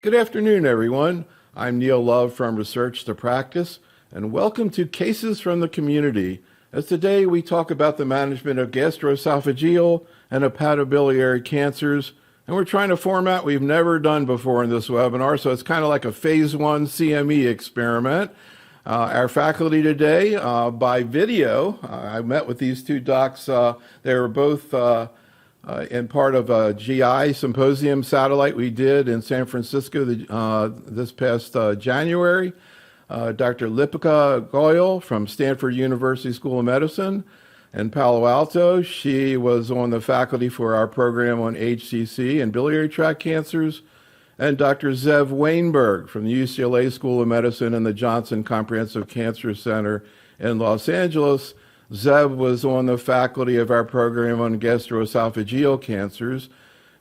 Good afternoon, everyone. I'm Neil Love from Research to Practice, and welcome to Cases from the Community, as today we talk about the management of gastroesophageal and hepatobiliary cancers, and we're trying a format we've never done before in this webinar, so it's kind of like a phase 1 CME experiment. Our faculty today, by video, I met with these two docs. They were both and part of a GI symposium satellite we did in San Francisco this past January. Dr. Lipika Goyal from Stanford University School of Medicine in Palo Alto. She was on the faculty for our program on HCC and biliary tract cancers. And Dr. Zev Wainberg from the UCLA School of Medicine and the Johnson Comprehensive Cancer Center in Los Angeles. Zev was on the faculty of our program on gastroesophageal cancers,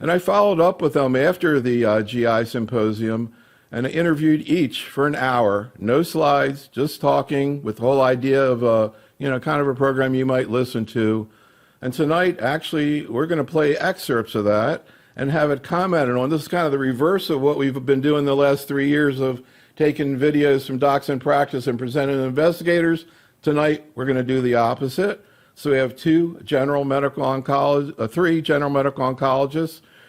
and I followed up with them after the GI symposium, and I interviewed each for an hour, no slides, just talking with the whole idea of kind of a program you might listen to. And tonight, actually, we're going to play excerpts of that and have it commented on. This is kind of the reverse of what we've been doing the last 3 years of taking videos from docs in practice and presenting to investigators. Tonight, we're going to do the opposite. So we have three general medical oncologists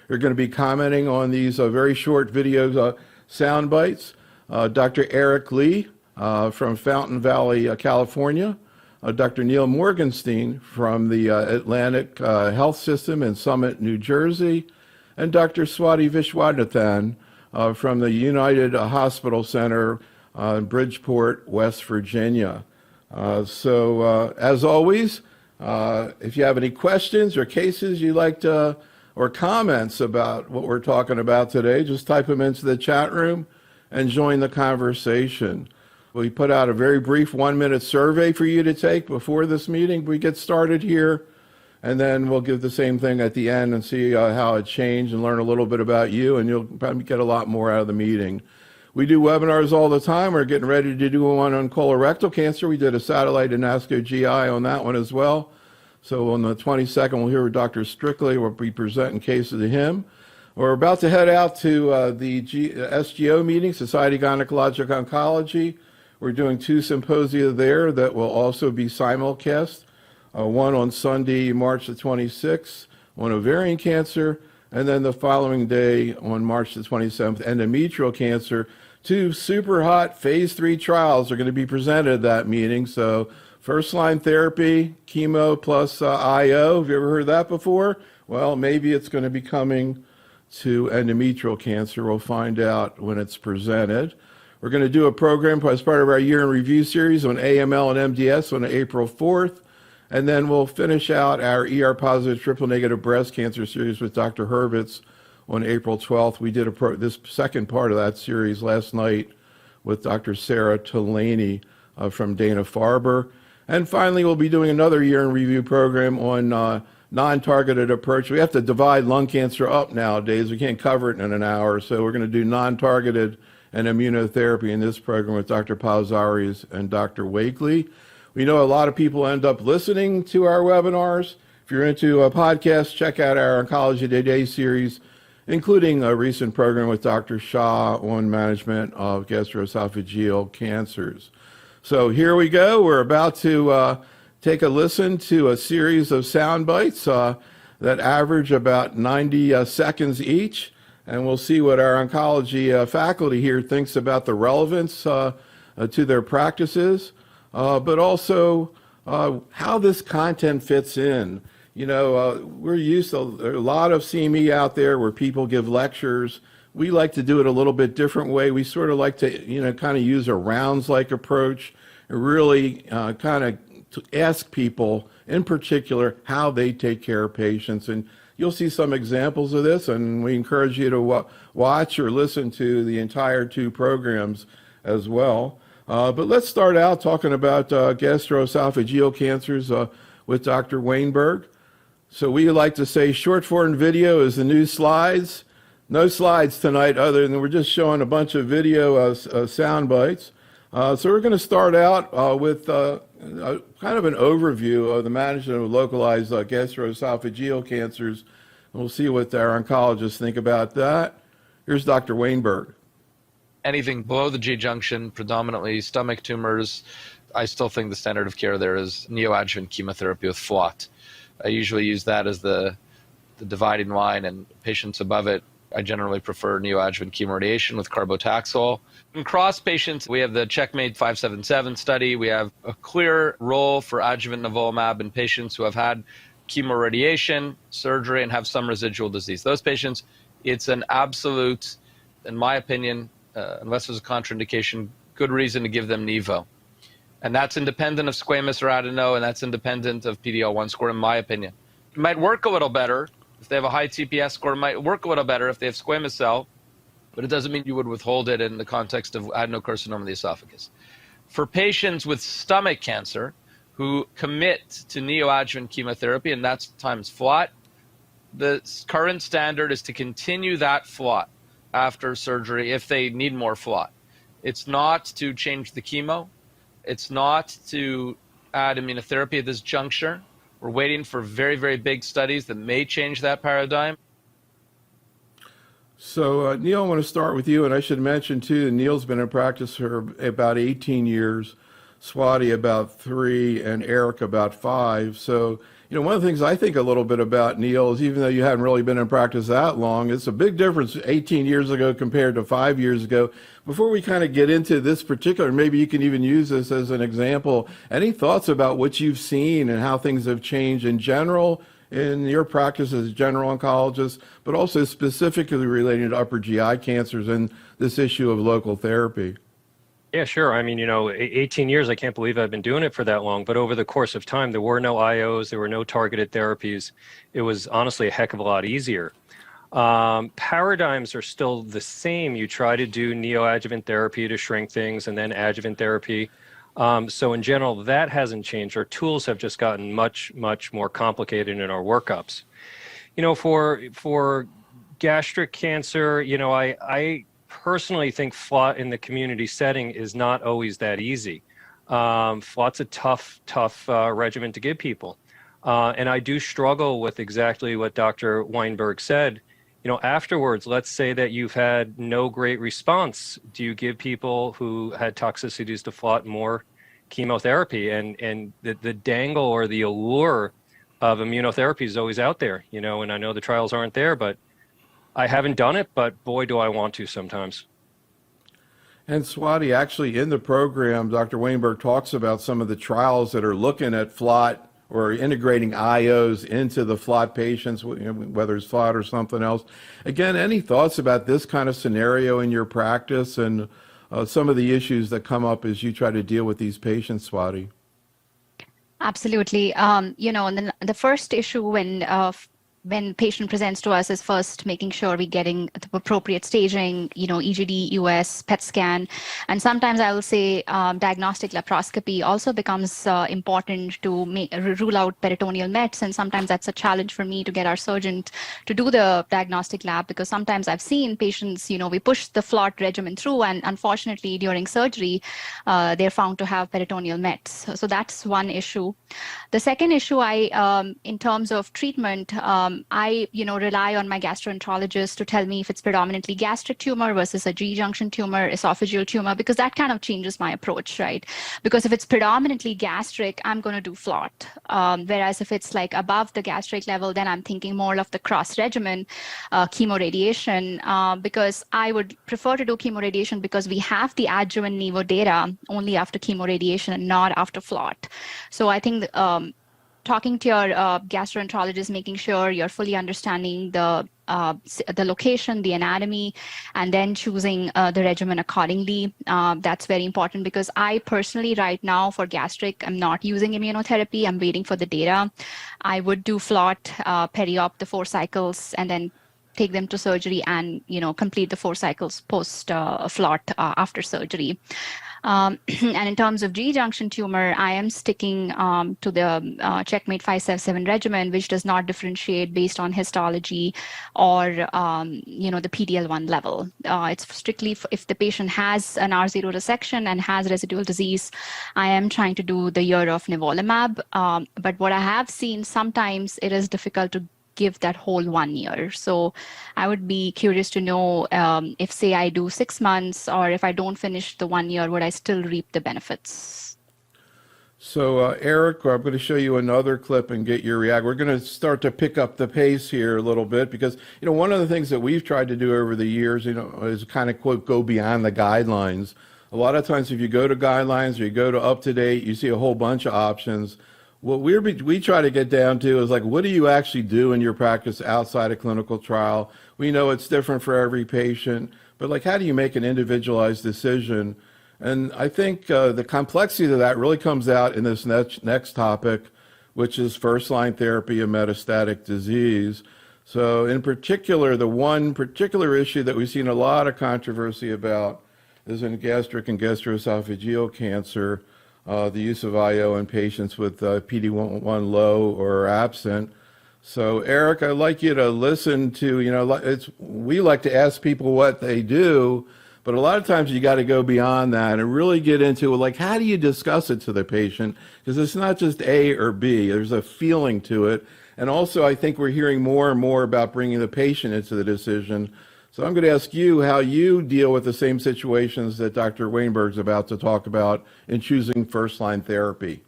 who are going to be commenting on these very short video sound bites. Dr. Eric Lee from Fountain Valley, California. Dr. Neil Morganstein from the Atlantic Health System in Summit, New Jersey. And Dr. Swati Vishwanathan from the United Hospital Center in Bridgeport, West Virginia. As always, if you have any questions or cases you'd like to, or comments about what we're talking about today, just type them into the chat room and join the conversation. We put out a very brief 1-minute survey for you to take before this meeting. We get started here, and then we'll give the same thing at the end and see how it changed and learn a little bit about you, and you'll probably get a lot more out of the meeting. We do webinars all the time. We're getting ready to do one on colorectal cancer. We did a satellite in ASCO GI on that one as well. So on the 22nd, we'll hear Dr. Strictly. We'll be presenting cases to him. We're about to head out to the SGO meeting, Society of Gynecologic Oncology. We're doing 2 symposia there that will also be simulcast. One on Sunday, March the 26th, on ovarian cancer, and then the following day on March the 27th, endometrial cancer. 2 super hot phase 3 trials are going to be presented at that meeting. So first line therapy, chemo plus IO. Have you ever heard that before? Well, maybe it's going to be coming to endometrial cancer. We'll find out when it's presented. We're going to do a program as part of our year in review series on AML and MDS on April 4th. And then we'll finish out our ER-positive triple-negative breast cancer series with Dr. Hurwitz on April 12th. We did this second part of that series last night with Dr. Sarah Tolaney from Dana-Farber. And finally, we'll be doing another year in review program on non-targeted approach. We have to divide lung cancer up nowadays. We can't cover it in an hour. So we're going to do non-targeted and immunotherapy in this program with Dr. Palzaris and Dr. Wakely. We know a lot of people end up listening to our webinars. If you're into a podcast, check out our Oncology Today series, including a recent program with Dr. Shah on management of gastroesophageal cancers. So here we go. We're about to take a listen to a series of sound bites that average about 90 seconds each, and we'll see what our oncology faculty here thinks about the relevance to their practices. But also how this content fits in. You know, we're used to a lot of CME out there where people give lectures. We like to do it a little bit different way. We sort of like to, kind of use a rounds-like approach and really kind of ask people in particular how they take care of patients. And you'll see some examples of this, and we encourage you to watch or listen to the entire 2 programs as well. But let's start out talking about gastroesophageal cancers with Dr. Wainberg. So we like to say short form video is the new slides. No slides tonight other than we're just showing a bunch of video sound bites. So we're going to start out with kind of an overview of the management of localized gastroesophageal cancers. And we'll see what our oncologists think about that. Here's Dr. Wainberg. Anything below the G junction, predominantly stomach tumors, I still think the standard of care there is neoadjuvant chemotherapy with FLOT. I usually use that as the dividing line, and patients above it, I generally prefer neoadjuvant chemoradiation with carbotaxol. In cross patients, we have the Checkmate 577 study. We have a clear role for adjuvant nivolumab in patients who have had chemoradiation, surgery, and have some residual disease. Those patients, it's an absolute, in my opinion, unless there's a contraindication, good reason to give them Nivo. And that's independent of squamous or adeno, and that's independent of PD-L1 score, in my opinion. It might work a little better if they have a high TPS score. It might work a little better if they have squamous cell, but it doesn't mean you would withhold it in the context of adenocarcinoma of the esophagus. For patients with stomach cancer who commit to neoadjuvant chemotherapy, and that's times FLOT, the current standard is to continue that FLOT after surgery if they need more FLOT. It's not to change the chemo. It's not to add immunotherapy at this juncture. We're waiting for very, very big studies that may change that paradigm. So, Neil, I want to start with you, and I should mention, too, that Neil's been in practice for about 18 years, Swati about 3, and Eric about 5. So, one of the things I think a little bit about, Neil, is even though you haven't really been in practice that long, it's a big difference 18 years ago compared to 5 years ago. Before we kind of get into this particular, maybe you can even use this as an example. Any thoughts about what you've seen and how things have changed in general in your practice as a general oncologist, but also specifically related to upper GI cancers and this issue of local therapy? Yeah, sure. I mean, 18 years, I can't believe I've been doing it for that long. But over the course of time, there were no IOs, there were no targeted therapies. It was honestly a heck of a lot easier. Paradigms are still the same. You try to do neoadjuvant therapy to shrink things and then adjuvant therapy. So in general, that hasn't changed. Our tools have just gotten much, much more complicated in our workups. For gastric cancer, I personally think FLOT in the community setting is not always that easy. FLOT's a tough regimen to give people. And I do struggle with exactly what Dr. Wainberg said. Afterwards, let's say that you've had no great response. Do you give people who had toxicities to FLOT more chemotherapy? And the dangle or the allure of immunotherapy is always out there, and I know the trials aren't there, but I haven't done it, but boy, do I want to sometimes. And Swati, actually in the program, Dr. Wainberg talks about some of the trials that are looking at FLOT or integrating IOs into the FLOT patients, whether it's FLOT or something else. Again, any thoughts about this kind of scenario in your practice and some of the issues that come up as you try to deal with these patients, Swati? Absolutely. And then the first issue when patient presents to us is first making sure we're getting the appropriate staging, EGD, US, PET scan. And sometimes I will say diagnostic laparoscopy also becomes important to rule out peritoneal mets. And sometimes that's a challenge for me to get our surgeon to do the diagnostic lab, because sometimes I've seen patients, we push the FLOT regimen through, and unfortunately during surgery, they're found to have peritoneal mets. So that's one issue. The second issue, in terms of treatment, I rely on my gastroenterologist to tell me if it's predominantly gastric tumor versus a G junction tumor, esophageal tumor, because that kind of changes my approach, right? Because if it's predominantly gastric, I'm going to do FLOT. Whereas if it's like above the gastric level, then I'm thinking more of the cross regimen, chemoradiation, because I would prefer to do chemoradiation because we have the adjuvant Nivo data only after chemoradiation and not after FLOT. So I think talking to your gastroenterologist, making sure you're fully understanding the location, the anatomy, and then choosing the regimen accordingly. That's very important, because I personally right now for gastric, I'm not using immunotherapy. I'm waiting for the data. I would do FLOT, peri-op the 4 cycles, and then take them to surgery and complete the 4 cycles post FLOT after surgery. And in terms of G junction tumor, I am sticking to the Checkmate 577 regimen, which does not differentiate based on histology or the PD-L1 level. It's strictly if the patient has an R0 resection and has residual disease, I am trying to do the year of nivolumab. But what I have seen, sometimes it is difficult to give that whole 1 year. So I would be curious to know if, say, I do 6 months, or if I don't finish the 1 year, would I still reap the benefits? So, Eric, I'm going to show you another clip and get your reaction. We're going to start to pick up the pace here a little bit because, one of the things that we've tried to do over the years, is kind of, quote, go beyond the guidelines. A lot of times if you go to guidelines or you go to up-to-date, you see a whole bunch of options. What we try to get down to is like, what do you actually do in your practice outside a clinical trial? We know it's different for every patient, but like, how do you make an individualized decision? And I think the complexity of that really comes out in this next topic, which is first-line therapy of metastatic disease. So in particular, the one particular issue that we've seen a lot of controversy about is in gastric and gastroesophageal cancer, the use of IO in patients with PD-1 low or absent. So Eric, I'd like you to listen to, we like to ask people what they do, but a lot of times you got to go beyond that and really get into like, how do you discuss it to the patient? Because it's not just A or B, there's a feeling to it. And also I think we're hearing more and more about bringing the patient into the decision. So I'm going to ask you how you deal with the same situations that Dr. Wainberg's about to talk about in choosing first-line therapy.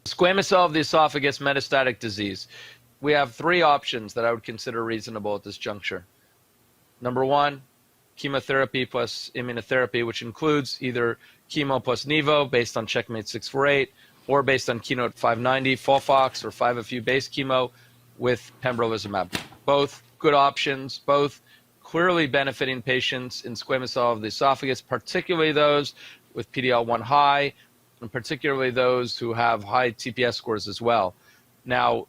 Squamous cell of the esophagus metastatic disease. We have 3 options that I would consider reasonable at this juncture. Number 1, chemotherapy plus immunotherapy, which includes either chemo plus nivo based on Checkmate 648 or based on Keynote 590, FOLFOX or 5FU-based chemo with pembrolizumab. Both good options, both clearly benefiting patients in squamous cell of the esophagus, particularly those with PD-L1 high, and particularly those who have high TPS scores as well. Now,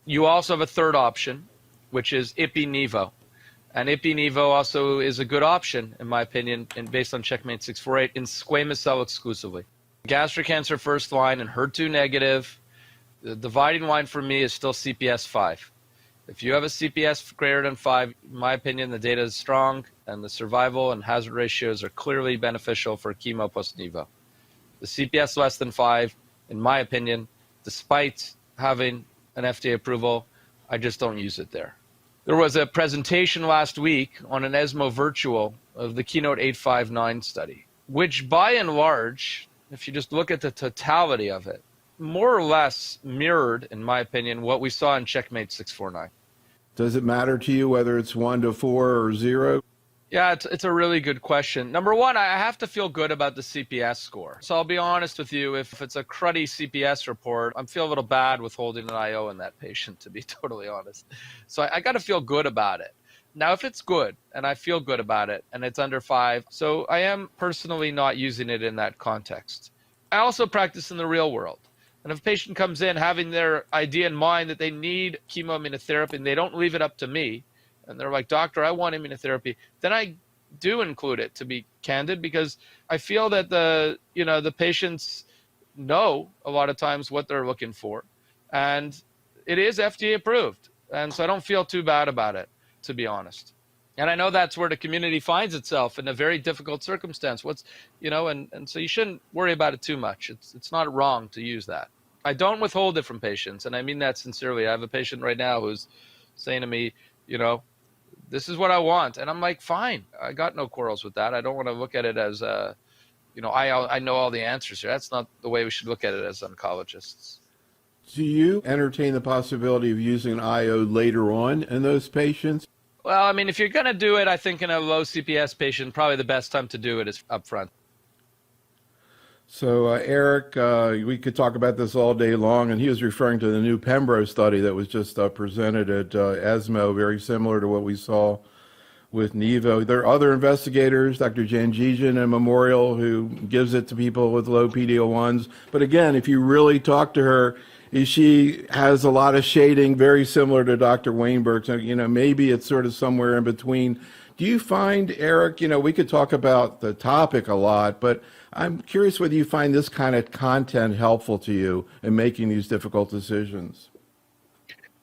you also have a third option, which is Ipi-Nivo. And Ipi-Nivo also is a good option, in my opinion, and based on Checkmate 648, in squamous cell exclusively. Gastric cancer first line and HER2 negative, the dividing line for me is still CPS 5. If you have a CPS greater than 5, in my opinion, the data is strong and the survival and hazard ratios are clearly beneficial for chemo plus nivo. The CPS less than 5, in my opinion, despite having an FDA approval, I just don't use it there. There was a presentation last week on an ESMO virtual of the Keynote 859 study, which by and large, if you just look at the totality of it, more or less mirrored, in my opinion, what we saw in Checkmate 649. Does it matter to you whether it's 1 to 4 or 0? Yeah, it's a really good question. Number 1, I have to feel good about the CPS score. So I'll be honest with you, if it's a cruddy CPS report, I'm feeling a little bad with holding an IO in that patient, to be totally honest. So I got to feel good about it. Now, if it's good and I feel good about it and it's under 5, so I am personally not using it in that context. I also practice in the real world. And if a patient comes in having their idea in mind that they need chemoimmunotherapy and they don't leave it up to me, and they're like, doctor, I want immunotherapy, then I do include it, to be candid, because I feel that the patients know a lot of times what they're looking for. And it is FDA approved. And so I don't feel too bad about it, to be honest. And I know that's where the community finds itself in a very difficult circumstance. And so you shouldn't worry about it too much. It's not wrong to use that. I don't withhold it from patients, and I mean that sincerely. I have a patient right now who's saying to me, this is what I want. And I'm like, fine, I got no quarrels with that. I don't want to look at it as, I know all the answers here. That's not the way we should look at it as oncologists. Do you entertain the possibility of using an IO later on in those patients? Well, I mean, if you're going to do it, I think in a low CPS patient, probably the best time to do it is up front. So, Eric, we could talk about this all day long, and he was referring to the new Pembro study that was just presented at ESMO, very similar to what we saw with Nivo. There are other investigators, Dr. Janjigian at Memorial, who gives it to people with low PD-L1s. But again, if you really talk to her, she has a lot of shading, very similar to Dr. Wainberg. So, maybe it's sort of somewhere in between. Do you find, Eric, we could talk about the topic a lot, but I'm curious whether you find this kind of content helpful to you in making these difficult decisions.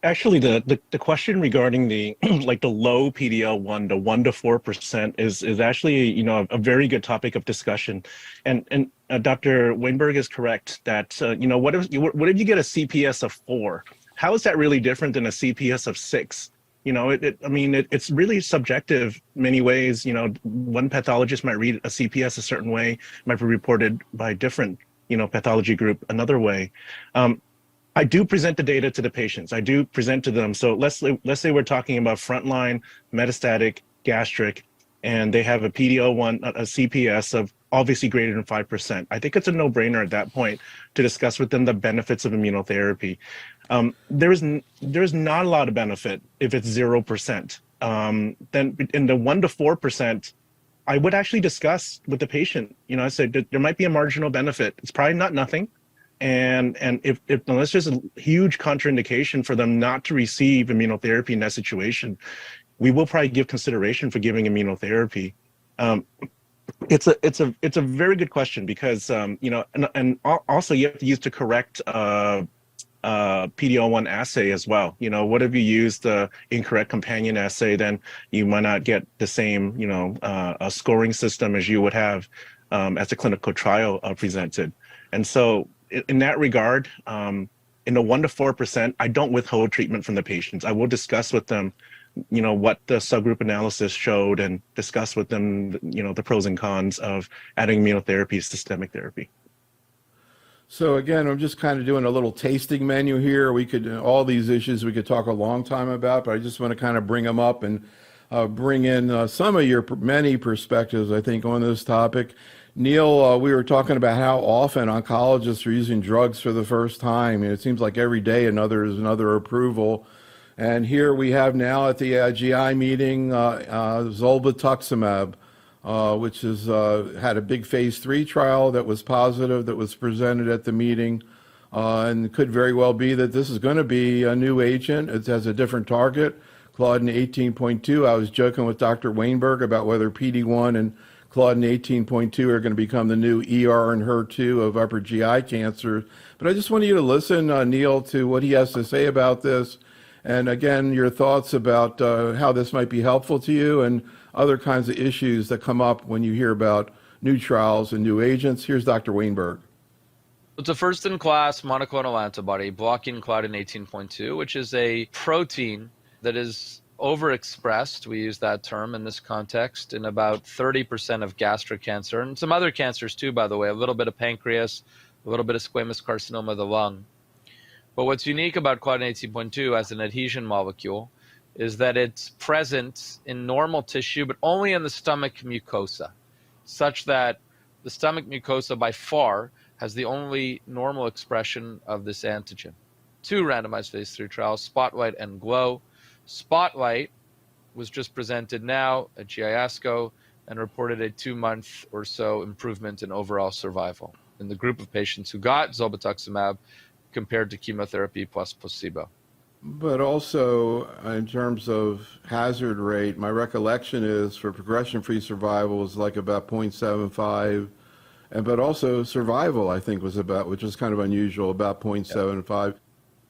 Actually, the question regarding the the low PDL1 to 1 to 4% is actually a very good topic of discussion, and Dr. Wainberg is correct that what if you get a CPS of 4? how is that really different than a CPS of 6? You know, it's really subjective many ways. You know, one pathologist might read a CPS a certain way, might be reported by a different, you know, pathology group another way. I do present the data to the patients. I do present to them. So let's say we're talking about frontline metastatic gastric, and they have a PD-L1, a CPS of obviously greater than 5%. I think it's a no-brainer at that point to discuss with them the benefits of immunotherapy. There's not a lot of benefit if it's 0%. Then in the 1 to 4%, I would actually discuss with the patient. You know, I said there might be a marginal benefit. It's probably not nothing. And if unless there's a huge contraindication for them not to receive immunotherapy in that situation, we will probably give consideration for giving immunotherapy. It's a very good question because you know, and also you have to use the correct PD-L1 assay as well. You know, what if you use the incorrect companion assay, then you might not get the same, you know, a scoring system as you would have as a clinical trial presented. And so in that regard, in the 1 to 4%, I don't withhold treatment from the patients. I will discuss with them, you know, what the subgroup analysis showed and discuss with them, you know, the pros and cons of adding immunotherapy, systemic therapy. So again, I'm just kind of doing a little tasting menu here. We could, all these issues we could talk a long time about, but I just want to kind of bring them up and bring in some of your many perspectives, I think, on this topic. Neil, we were talking about how often oncologists are using drugs for the first time. And it seems like every day another approval. And here we have now at the GI meeting Zolbetuximab, which has had a big phase 3 trial that was positive, that was presented at the meeting. And it could very well be that this is going to be a new agent. It has a different target, Claudin 18.2. I was joking with Dr. Wainberg about whether PD-1 and Claudin 18.2 are going to become the new ER and HER2 of upper GI cancer. But I just want you to listen, Neil, to what he has to say about this. And again, your thoughts about how this might be helpful to you and other kinds of issues that come up when you hear about new trials and new agents. Here's Dr. Wainberg. It's a first-in-class monoclonal antibody blocking Claudin 18.2, which is a protein that is overexpressed, we use that term in this context, in about 30% of gastric cancer, and some other cancers too, by the way, a little bit of pancreas, a little bit of squamous carcinoma of the lung. But what's unique about Claudin 18.2 as an adhesion molecule is that it's present in normal tissue, but only in the stomach mucosa, such that the stomach mucosa by far has the only normal expression of this antigen. 2 randomized phase 3 trials, Spotlight and Glow. Spotlight was just presented now at GI ASCO and reported a 2-month or so improvement in overall survival in the group of patients who got Zolbetuximab compared to chemotherapy plus placebo. But also, in terms of hazard rate, my recollection is for progression-free survival is like about 0.75, but also survival, I think, was about, which is kind of unusual, about 0.75.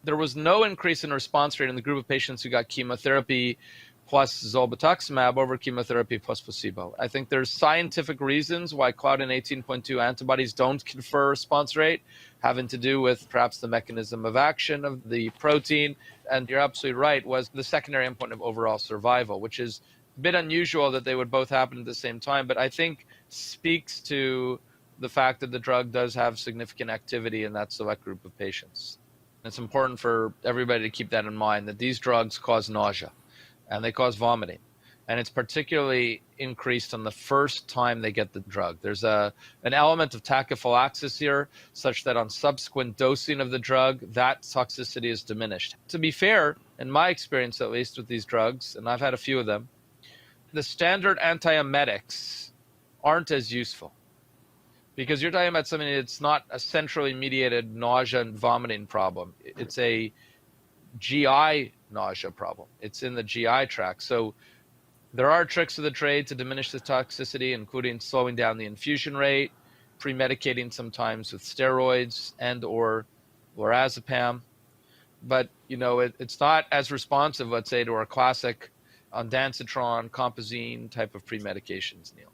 There was no increase in response rate in the group of patients who got chemotherapy plus Zolbetuximab over chemotherapy plus placebo. I think there's scientific reasons why Claudin 18.2 antibodies don't confer response rate, having to do with perhaps the mechanism of action of the protein. And you're absolutely right, was the secondary endpoint of overall survival, which is a bit unusual that they would both happen at the same time, but I think speaks to the fact that the drug does have significant activity in that select group of patients. It's important for everybody to keep that in mind, that these drugs cause nausea and they cause vomiting. And it's particularly increased on the first time they get the drug. There's an element of tachyphylaxis here, such that on subsequent dosing of the drug, that toxicity is diminished. To be fair, in my experience at least with these drugs, and I've had a few of them, the standard antiemetics aren't as useful. Because you're talking about something that's not a centrally mediated nausea and vomiting problem. It's a GI nausea problem. It's in the GI tract. So there are tricks of the trade to diminish the toxicity, including slowing down the infusion rate, pre-medicating sometimes with steroids and or lorazepam. But, you know, it's not as responsive, let's say, to our classic ondansetron, compazine type of pre-medications, Neil.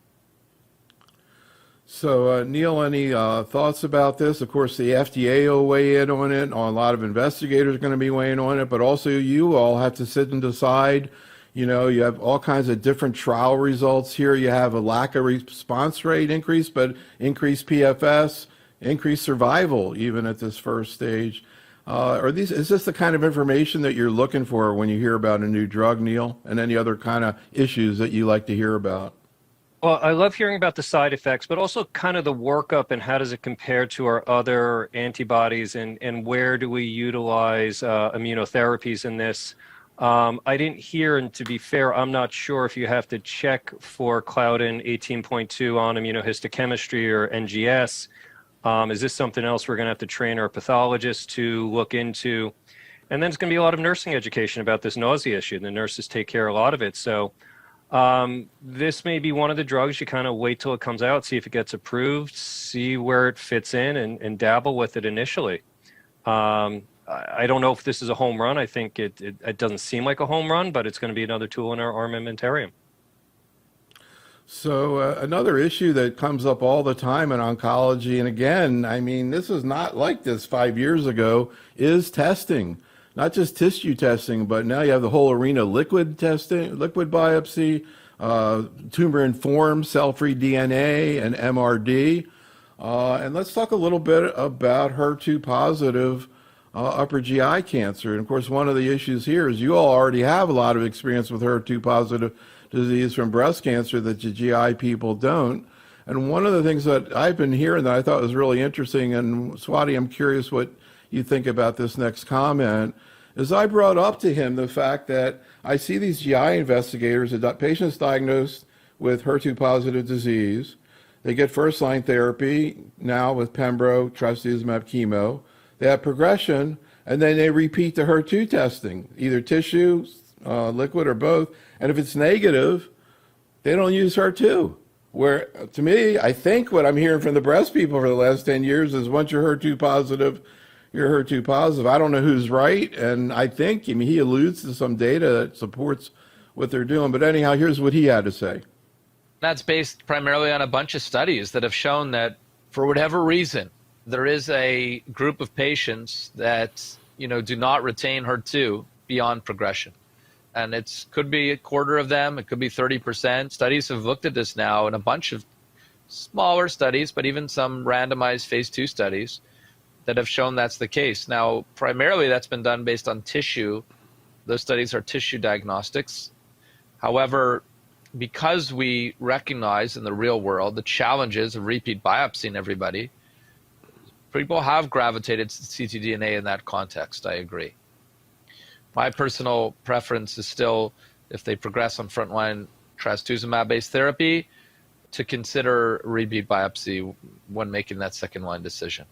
So, Neil, any thoughts about this? Of course, the FDA will weigh in on it. A lot of investigators are going to be weighing on it, but also you all have to sit and decide. You know, you have all kinds of different trial results here. You have a lack of response rate increase, but increased PFS, increased survival, even at this first stage. Is this the kind of information that you're looking for when you hear about a new drug, Neil, and any other kind of issues that you like to hear about? Well, I love hearing about the side effects, but also kind of the workup and how does it compare to our other antibodies and where do we utilize immunotherapies in this? I didn't hear, and to be fair, I'm not sure if you have to check for Claudin 18.2 on immunohistochemistry or NGS. Is this something else we're going to have to train our pathologists to look into? And then it's going to be a lot of nursing education about this nausea issue. The nurses take care of a lot of it. So this may be one of the drugs you kind of wait till it comes out, see if it gets approved, see where it fits in and dabble with it initially. I don't know if this is a home run. I think it doesn't seem like a home run, but it's going to be another tool in our armamentarium. So another issue that comes up all the time in oncology, and again, I mean, this is not like this 5 years ago, is testing. Not just tissue testing, but now you have the whole arena liquid testing, liquid biopsy, tumor-informed cell-free DNA, and MRD. And let's talk a little bit about HER2-positive upper GI cancer. And of course, one of the issues here is you all already have a lot of experience with HER2-positive disease from breast cancer that the GI people don't. And one of the things that I've been hearing that I thought was really interesting, and Swati, I'm curious what you think about this next comment, is I brought up to him the fact that I see these GI investigators, patients diagnosed with HER2-positive disease. They get first-line therapy now with Pembro, Trastuzumab, chemo. They have progression, and then they repeat the HER2 testing, either tissue, liquid, or both. And if it's negative, they don't use HER2. Where, to me, I think what I'm hearing from the breast people for the last 10 years is once you're HER2 positive, you're HER2 positive. I don't know who's right, and I think, I mean, he alludes to some data that supports what they're doing. But anyhow, here's what he had to say. That's based primarily on a bunch of studies that have shown that for whatever reason, there is a group of patients that, you know, do not retain HER2 beyond progression. And it could be a quarter of them, it could be 30%. Studies have looked at this now in a bunch of smaller studies, but even some randomized phase 2 studies that have shown that's the case. Now, primarily that's been done based on tissue. Those studies are tissue diagnostics. However, because we recognize in the real world the challenges of repeat biopsying everybody, people have gravitated to ctDNA in that context, I agree. My personal preference is still, if they progress on frontline Trastuzumab-based therapy, to consider repeat biopsy when making that second-line decision.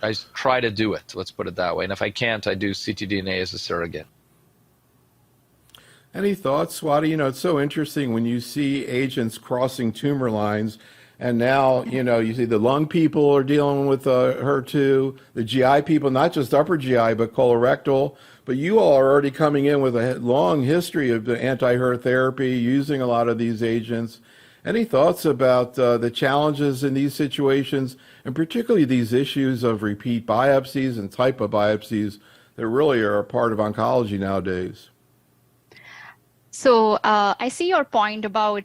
I try to do it, let's put it that way. And if I can't, I do ctDNA as a surrogate. Any thoughts, Swati? You know, it's so interesting when you see agents crossing tumor lines, and now, you know, you see the lung people are dealing with HER2, the GI people, not just upper GI, but colorectal. But you all are already coming in with a long history of the anti-HER therapy, using a lot of these agents. Any thoughts about the challenges in these situations, and particularly these issues of repeat biopsies and type of biopsies that really are a part of oncology nowadays? So I see your point about,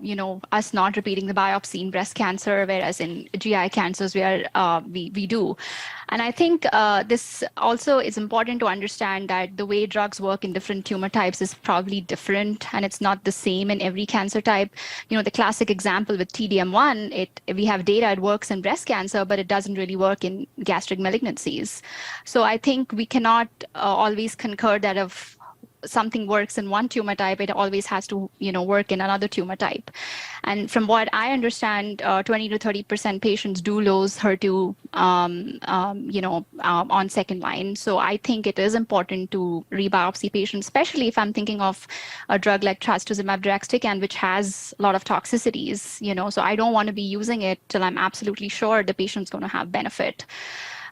you know, us not repeating the biopsy in breast cancer, whereas in GI cancers where we do. And I think this also is important to understand that the way drugs work in different tumor types is probably different, and it's not the same in every cancer type. You know, the classic example with TDM1, we have data, it works in breast cancer, but it doesn't really work in gastric malignancies. So I think we cannot always concur that if something works in one tumor type, it always has to, you know, work in another tumor type. And from what I understand, 20 to 30% patients do lose HER2, you know, on second line. So I think it is important to rebiopsy patients, especially if I'm thinking of a drug like Trastuzumab deruxtecan, which has a lot of toxicities, you know, so I don't want to be using it till I'm absolutely sure the patient's going to have benefit.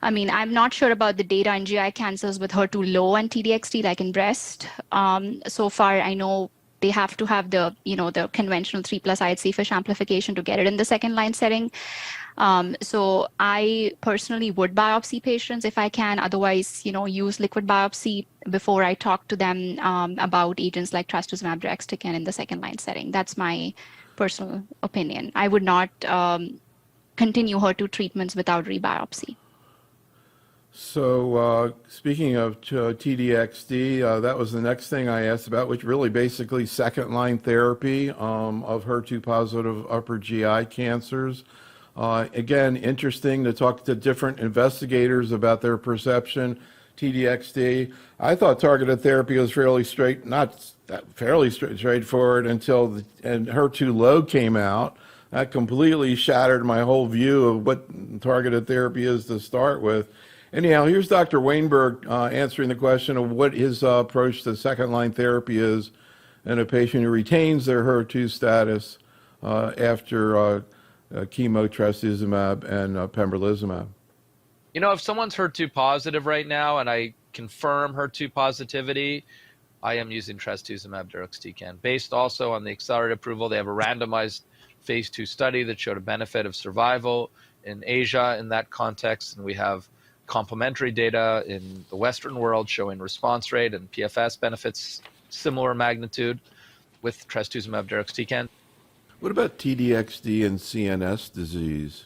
I mean, I'm not sure about the data in GI cancers with HER2 low and TDXT like in breast. So far, I know they have to have the, the conventional 3+ IHC FISH amplification to get it in the second line setting. So I personally would biopsy patients if I can. Otherwise, use liquid biopsy before I talk to them about agents like Trastuzumab, deruxtecan in the second line setting. That's my personal opinion. I would not continue HER2 treatments without rebiopsy. So speaking of TDXD, that was the next thing I asked about, which really basically second-line therapy of HER2-positive upper GI cancers. Again, interesting to talk to different investigators about their perception. TDXD, I thought targeted therapy was fairly straightforward until HER2 low came out. That completely shattered my whole view of what targeted therapy is to start with. Anyhow, here's Dr. Wainberg answering the question of what his approach to second-line therapy is in a patient who retains their HER2 status after chemo, Trastuzumab, and pembrolizumab. If someone's HER2 positive right now and I confirm HER2 positivity, I am using Trastuzumab deruxtecan. Based also on the accelerated approval, they have a randomized phase 2 study that showed a benefit of survival in Asia in that context, and we have complementary data in the Western world showing response rate and PFS benefits similar magnitude with Trastuzumab deruxtecan. What about TDXD and CNS disease?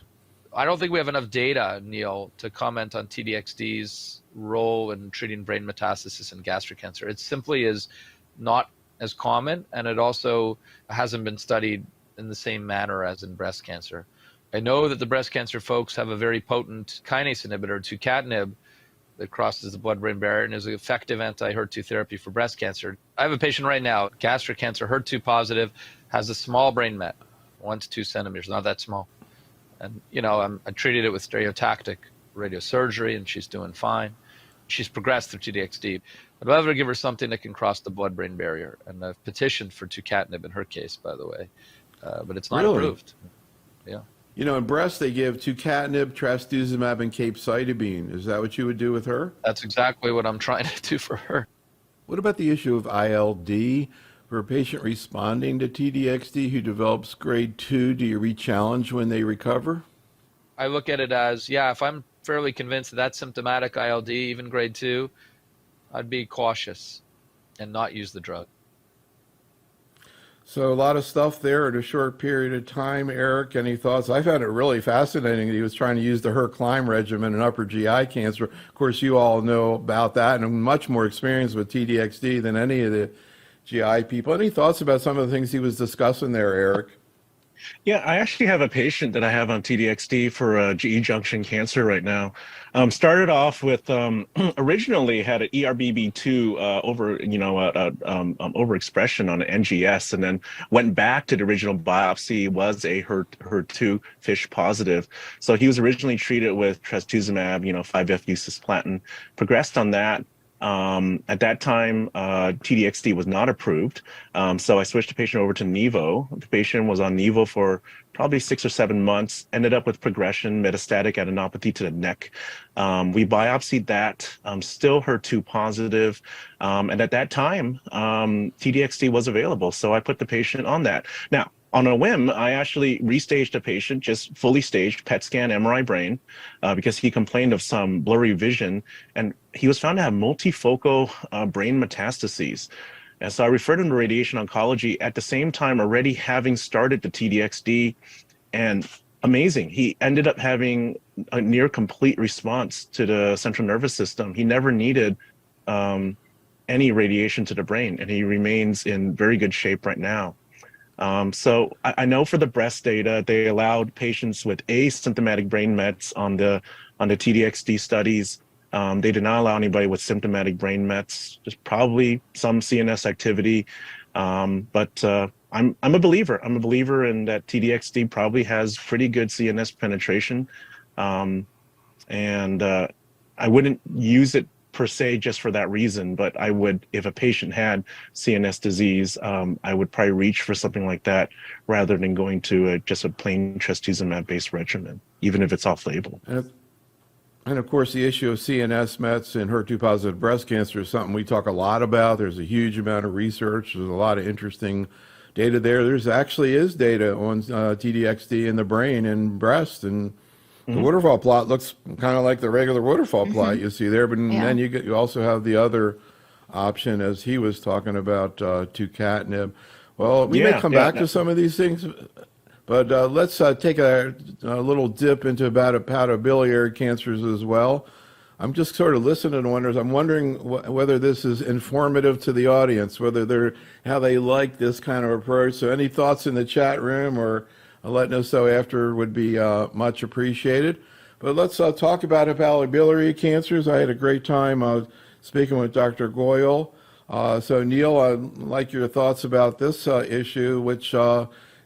I don't think we have enough data, Neil, to comment on TDXD's role in treating brain metastasis and gastric cancer. It simply is not as common, and it also hasn't been studied in the same manner as in breast cancer. I know that the breast cancer folks have a very potent kinase inhibitor, tucatinib, that crosses the blood-brain barrier and is an effective anti-HER2 therapy for breast cancer. I have a patient right now, gastric cancer, HER2 positive, has a small brain met, 1 to 2 centimeters, not that small. And, I treated it with stereotactic radiosurgery, and she's doing fine. She's progressed through TDXD. I'd rather give her something that can cross the blood-brain barrier. And I've petitioned for tucatinib in her case, by the way, but it's not approved. Yeah. In breast, they give tucatinib, Trastuzumab, and capecitabine. Is that what you would do with her? That's exactly what I'm trying to do for her. What about the issue of ILD? For a patient responding to TDXD who develops grade 2, do you re-challenge when they recover? I look at it as, if I'm fairly convinced that that's symptomatic ILD, even grade 2, I'd be cautious and not use the drug. So a lot of stuff there in a short period of time. Eric, any thoughts? I found it really fascinating that he was trying to use the HER-Climb regimen in upper GI cancer. Of course, you all know about that and much more experience with TDXD than any of the GI people. Any thoughts about some of the things he was discussing there, Eric? Yeah, I actually have a patient that I have on TDXD for GE junction cancer right now. Started off with originally had an ERBB2 overexpression on an NGS, and then went back to the original biopsy, was a HER2 FISH positive. So he was originally treated with Trastuzumab, 5FU cisplatin, progressed on that. At that time, TDXD was not approved. So I switched the patient over to Nivo. The patient was on Nivo for probably 6 or 7 months, ended up with progression, metastatic adenopathy to the neck. We biopsied that, still HER2 positive. And at that time, TDXD was available. So I put the patient on that. Now, on a whim, I actually restaged a patient, just fully staged, PET scan, MRI brain, because he complained of some blurry vision, and he was found to have multifocal brain metastases. And so I referred him to radiation oncology at the same time already having started the TDXD, and amazing. He ended up having a near complete response to the central nervous system. He never needed any radiation to the brain, and he remains in very good shape right now. So I know for the breast data, they allowed patients with asymptomatic brain mets on the TDXD studies. They did not allow anybody with symptomatic brain mets. There's probably some CNS activity, but I'm a believer. I'm a believer in that TDXD probably has pretty good CNS penetration, and I wouldn't use it per se just for that reason, but I would, if a patient had CNS disease, I would probably reach for something like that rather than going to just a plain Trastuzumab based regimen, even if it's off label. And of course, the issue of CNS mets and HER2-positive breast cancer is something we talk a lot about. There's a huge amount of research. There's a lot of interesting data there. There's actually is data on TDXD in the brain and breast, and the waterfall plot looks kind of like the regular waterfall plot you see there. But then you also have the other option, as he was talking about, tucatinib. Well, we may come back to some of these things. But let's take a little dip into about hepatobiliary cancers as well. I'm just sort of listening to wonders. I'm wondering whether this is informative to the audience, whether how they like this kind of approach. So any thoughts in the chat room or letting us know after would be much appreciated. But let's talk about hepatobiliary cancers. I had a great time speaking with Dr. Goyal. So Neil, I'd like your thoughts about this issue, which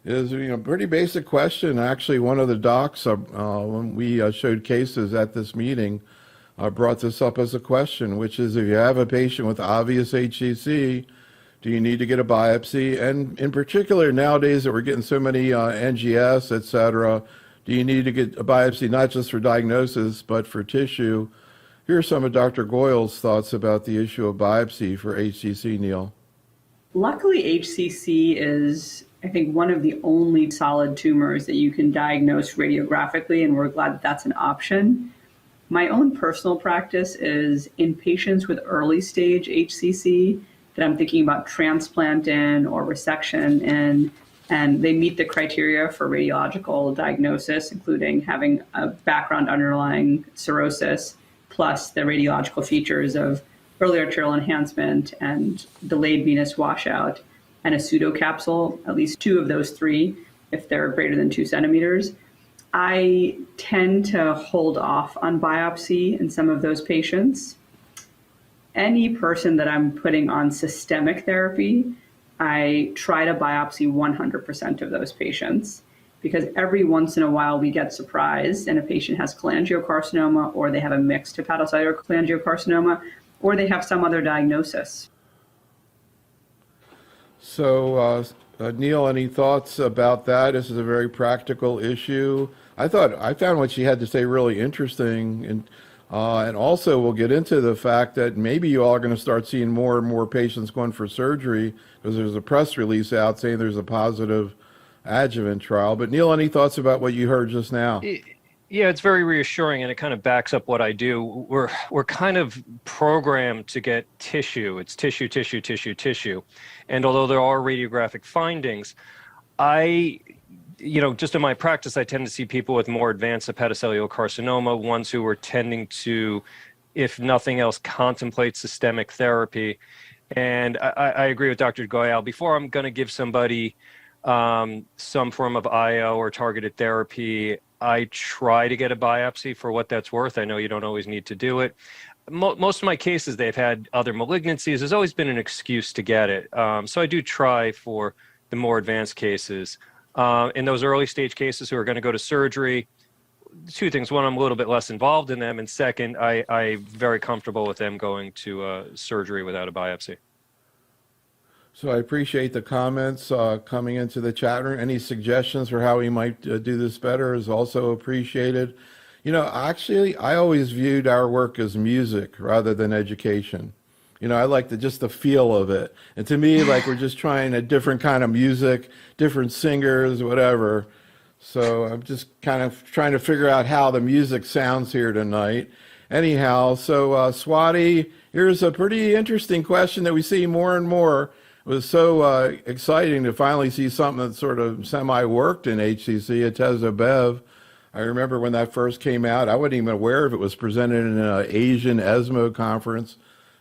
is a pretty basic question. Actually, one of the docs, when we showed cases at this meeting, brought this up as a question, which is if you have a patient with obvious HCC, do you need to get a biopsy? And in particular, nowadays that we're getting so many NGS, et cetera, do you need to get a biopsy not just for diagnosis, but for tissue? Here are some of Dr. Goyal's thoughts about the issue of biopsy for HCC, Neil. Luckily, HCC is, I think, one of the only solid tumors that you can diagnose radiographically, and we're glad that that's an option. My own personal practice is in patients with early stage HCC that I'm thinking about transplant in or resection in, and they meet the criteria for radiological diagnosis, including having a background underlying cirrhosis, plus the radiological features of early arterial enhancement and delayed venous washout, and a pseudocapsule, at least two of those three, if they're greater than 2 centimeters. I tend to hold off on biopsy in some of those patients. Any person that I'm putting on systemic therapy, I try to biopsy 100% of those patients, because every once in a while we get surprised and a patient has cholangiocarcinoma, or they have a mixed hepatocellular cholangiocarcinoma, or they have some other diagnosis. So, Neil, any thoughts about that? This is a very practical issue. I found what she had to say really interesting, and also we'll get into the fact that maybe you all are going to start seeing more and more patients going for surgery, because there's a press release out saying there's a positive adjuvant trial. But Neil, any thoughts about what you heard just now? Yeah, it's very reassuring, and it kind of backs up what I do. We're kind of programmed to get tissue. It's tissue, tissue, tissue, tissue. And although there are radiographic findings, just in my practice, I tend to see people with more advanced hepatocellular carcinoma, ones who are tending to, if nothing else, contemplate systemic therapy. And I agree with Dr. Goyal. Before I'm going to give somebody some form of IO or targeted therapy, I try to get a biopsy for what that's worth. I know you don't always need to do it. Most of my cases, they've had other malignancies. There's always been an excuse to get it. So I do try for the more advanced cases. In those early stage cases who are going to go to surgery, two things. One, I'm a little bit less involved in them. And second, I'm very comfortable with them going to surgery without a biopsy. So I appreciate the comments coming into the chat room. Any suggestions for how we might do this better is also appreciated. Actually, I always viewed our work as music rather than education. I like just the feel of it. And to me, like, we're just trying a different kind of music, different singers, whatever. So I'm just kind of trying to figure out how the music sounds here tonight. Anyhow, so Swati, here's a pretty interesting question that we see more and more. It was so exciting to finally see something that sort of semi-worked in HCC, Atezolizumab. I remember when that first came out, I wasn't even aware if it was presented in an Asian ESMO conference.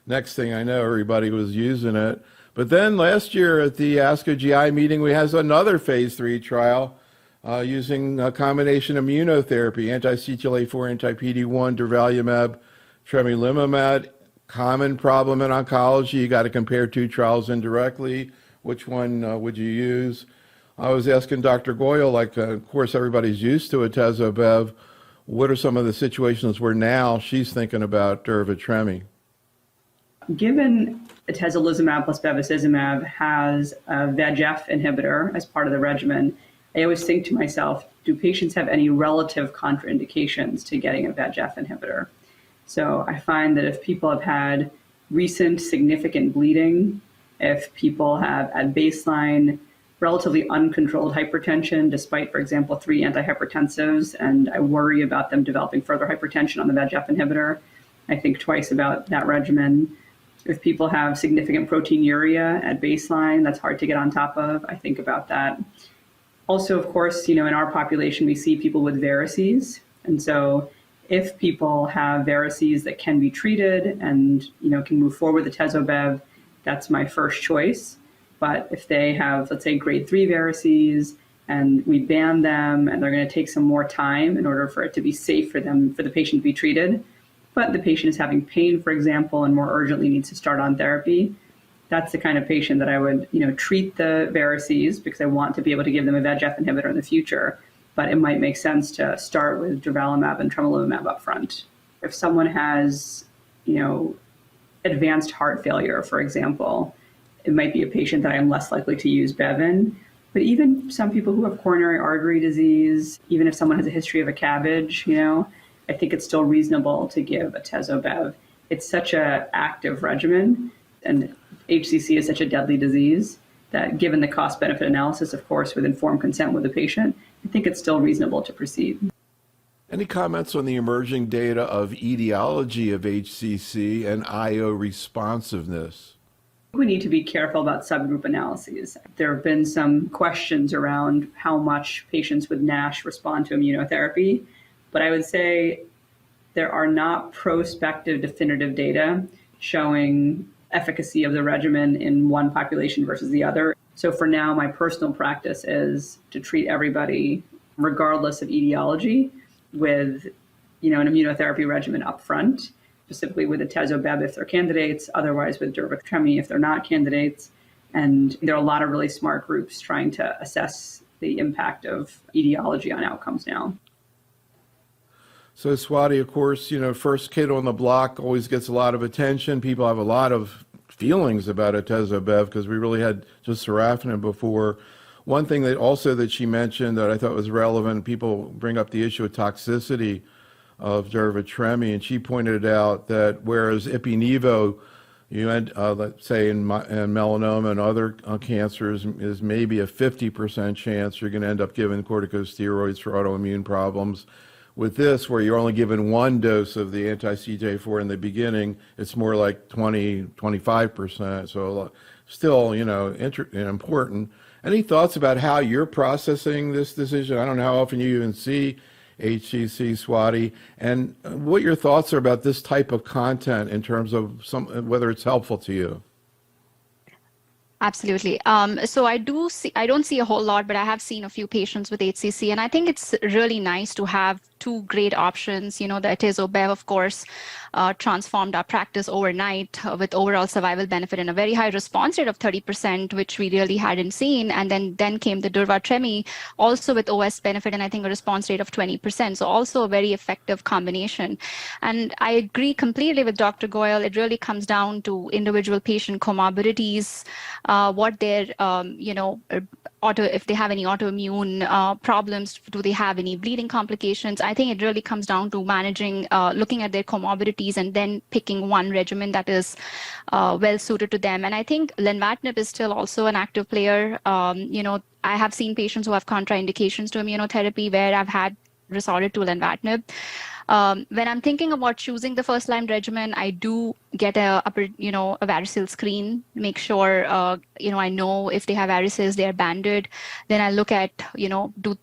Next thing I know, everybody was using it. But then last year at the ASCO GI meeting, we had another phase 3 trial using a combination immunotherapy, anti-CTLA-4, anti-PD-1, durvalumab, tremelimumab. Common problem in oncology, you got to compare two trials indirectly. Which one would you use? I was asking Dr. Goyal, of course, everybody's used to Atezolizumab. What are some of the situations where now she's thinking about durvalumab? Given Atezolizumab plus bevacizumab has a VEGF inhibitor as part of the regimen, I always think to myself, do patients have any relative contraindications to getting a VEGF inhibitor? So I find that if people have had recent significant bleeding, if people have at baseline relatively uncontrolled hypertension, despite, for example, 3 antihypertensives, and I worry about them developing further hypertension on the VEGF inhibitor, I think twice about that regimen. If people have significant proteinuria at baseline, that's hard to get on top of, I think about that. Also, of course, in our population, we see people with varices. And so if people have varices that can be treated and, can move forward with Atezobev, that's my first choice. But if they have, let's say, grade 3 varices and we ban them and they're going to take some more time in order for it to be safe for them, for the patient to be treated, but the patient is having pain, for example, and more urgently needs to start on therapy, that's the kind of patient that I would, treat the varices because I want to be able to give them a VEGF inhibitor in the future. But it might make sense to start with durvalumab and tremelimumab up front. If someone has, advanced heart failure, for example, it might be a patient that I'm less likely to use Bev in. But even some people who have coronary artery disease, even if someone has a history of a cabbage, I think it's still reasonable to give Atezobev. It's such an active regimen, and HCC is such a deadly disease that given the cost-benefit analysis, of course, with informed consent with the patient, I think it's still reasonable to proceed. Any comments on the emerging data of etiology of HCC and IO responsiveness? We need to be careful about subgroup analyses. There have been some questions around how much patients with NASH respond to immunotherapy, but I would say there are not prospective definitive data showing efficacy of the regimen in one population versus the other. So for now, my personal practice is to treat everybody, regardless of etiology, with an immunotherapy regimen up front, specifically with Atezobev if they're candidates, otherwise with durvalumab if they're not candidates. And there are a lot of really smart groups trying to assess the impact of etiology on outcomes now. So Swati, of course, first kid on the block always gets a lot of attention. People have a lot of feelings about Atezobev because we really had just sorafenib before. One thing that she mentioned that I thought was relevant, people bring up the issue of toxicity of durvalumab, and she pointed out that whereas Ipi-Nivo, let's say in melanoma and other cancers, is maybe a 50% chance you're going to end up giving corticosteroids for autoimmune problems. With this, where you're only given one dose of the anti-CJ4 in the beginning, it's more like 25%. So still, important. Any thoughts about how you're processing this decision? I don't know how often you even see HCC, Swati, and what your thoughts are about this type of content in terms of whether it's helpful to you. Absolutely. So I don't see a whole lot, but I have seen a few patients with HCC, and I think it's really nice to have two great options. The Atezobev, of course, transformed our practice overnight with overall survival benefit and a very high response rate of 30%, which we really hadn't seen. And then came the durvalumab, also with OS benefit, and I think a response rate of 20%. So also a very effective combination. And I agree completely with Dr. Goyal. It really comes down to individual patient comorbidities, what their, if they have any autoimmune problems, do they have any bleeding complications? I think it really comes down to managing, looking at their comorbidities and then picking one regimen that is well suited to them. And I think lenvatinib is still also an active player. I have seen patients who have contraindications to immunotherapy where I've had resorted to lenvatinib. When I'm thinking about choosing the first-line regimen, I do get a varicose screen, make sure, I know if they have varices, they're banded. Then I look at,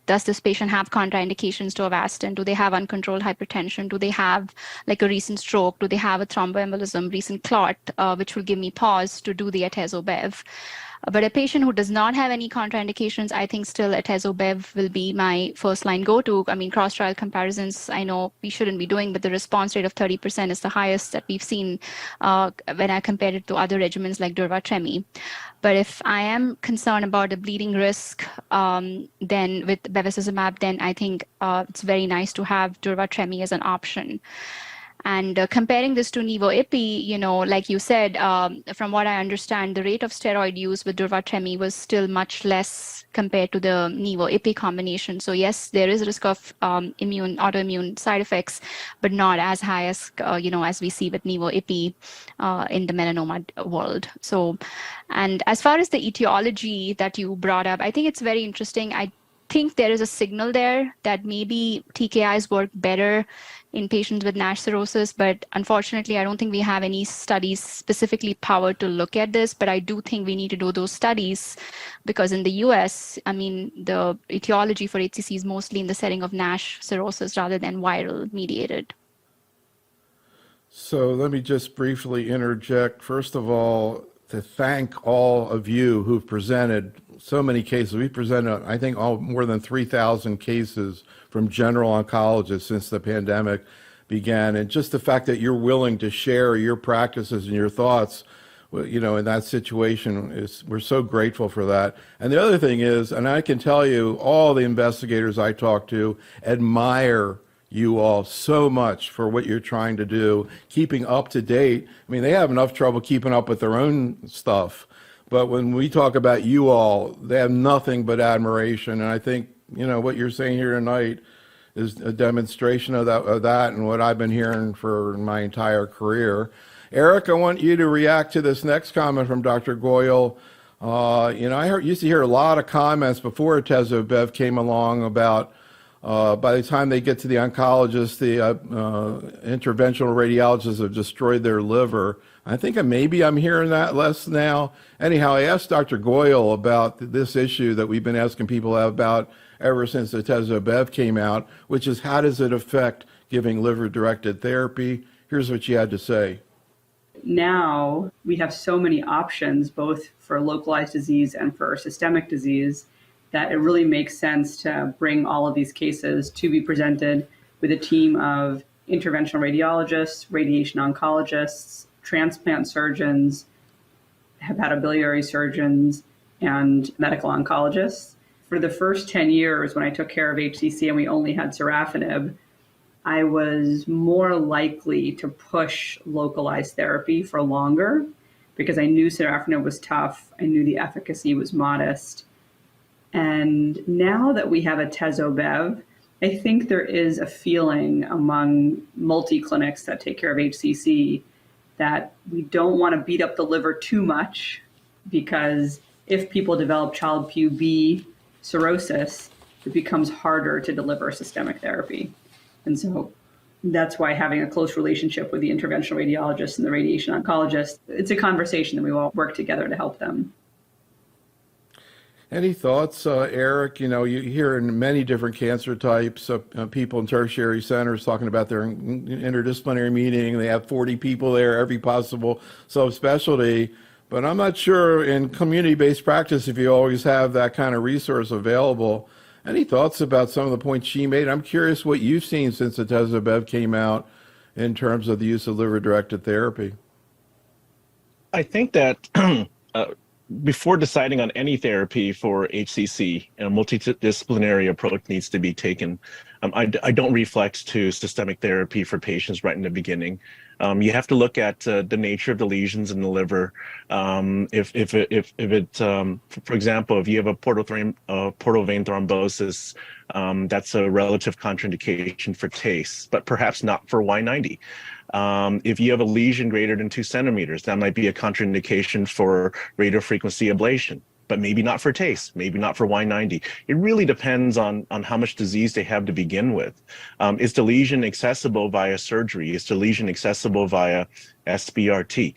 does this patient have contraindications to Avastin? Do they have uncontrolled hypertension? Do they have like a recent stroke? Do they have a thromboembolism, recent clot, which will give me pause to do the Atezobev? But a patient who does not have any contraindications, I think still Atezobev will be my first-line go-to. I mean, cross-trial comparisons, I know we shouldn't be doing, but the response rate of 30% is the highest that we've seen when I compare it to other regimens like durvalumab. But if I am concerned about the bleeding risk, then with bevacizumab, then I think it's very nice to have durvalumab as an option. And comparing this to nivo-ipi, like you said, from what I understand, the rate of steroid use with durva-tremi was still much less compared to the nivo-ipi combination. So yes, there is risk of autoimmune side effects, but not as high as as we see with nivo-ipi in the melanoma world. So, and as far as the etiology that you brought up, I think it's very interesting. I think there is a signal there that maybe TKIs work better in patients with NASH cirrhosis, but unfortunately, I don't think we have any studies specifically powered to look at this, but I do think we need to do those studies because in the US, I mean, the etiology for HCC is mostly in the setting of NASH cirrhosis rather than viral mediated. So let me just briefly interject. First of all, to thank all of you who've presented so many cases. We presented, I think, more than 3,000 cases from general oncologists since the pandemic began. And just the fact that you're willing to share your practices and your thoughts, in that situation, we're so grateful for that. And the other thing is, and I can tell you, all the investigators I talk to admire you all so much for what you're trying to do, keeping up to date. I mean, they have enough trouble keeping up with their own stuff. But when we talk about you all, they have nothing but admiration. And I think, what you're saying here tonight is a demonstration of that and what I've been hearing for my entire career. Eric, I want you to react to this next comment from Dr. Goyal. I used to hear a lot of comments before Atezolizumab came along about by the time they get to the oncologist, the interventional radiologists have destroyed their liver. I think maybe I'm hearing that less now. Anyhow, I asked Dr. Goyal about this issue that we've been asking people about ever since Atezolizumab came out, which is how does it affect giving liver-directed therapy? Here's what she had to say. Now we have so many options, both for localized disease and for systemic disease, that it really makes sense to bring all of these cases to be presented with a team of interventional radiologists, radiation oncologists, transplant surgeons, hepatobiliary surgeons, and medical oncologists. For the first 10 years, when I took care of HCC and we only had sorafenib, I was more likely to push localized therapy for longer because I knew sorafenib was tough. I knew the efficacy was modest. And now that we have Atezolizumab, I think there is a feeling among multi-clinics that take care of HCC that we don't want to beat up the liver too much because if people develop Child-Pugh B cirrhosis, it becomes harder to deliver systemic therapy. And so that's why having a close relationship with the interventional radiologist and the radiation oncologist, it's a conversation that we all work together to help them. Any thoughts, Eric? You hear in many different cancer types, people in tertiary centers talking about their interdisciplinary meeting. They have 40 people there, every possible subspecialty. But I'm not sure in community-based practice if you always have that kind of resource available. Any thoughts about some of the points she made? I'm curious what you've seen since Atezolizumab came out in terms of the use of liver-directed therapy. I think that before deciding on any therapy for HCC, a multidisciplinary approach needs to be taken. I don't reflect to systemic therapy for patients right in the beginning. You have to look at the nature of the lesions in the liver. If it, for example, if you have a portal vein thrombosis, that's a relative contraindication for TACE, but perhaps not for Y90. If you have a lesion greater than 2 centimeters, that might be a contraindication for radiofrequency ablation, but maybe not for TACE, maybe not for Y90. It really depends on how much disease they have to begin with. Is the lesion accessible via surgery? Is the lesion accessible via SBRT?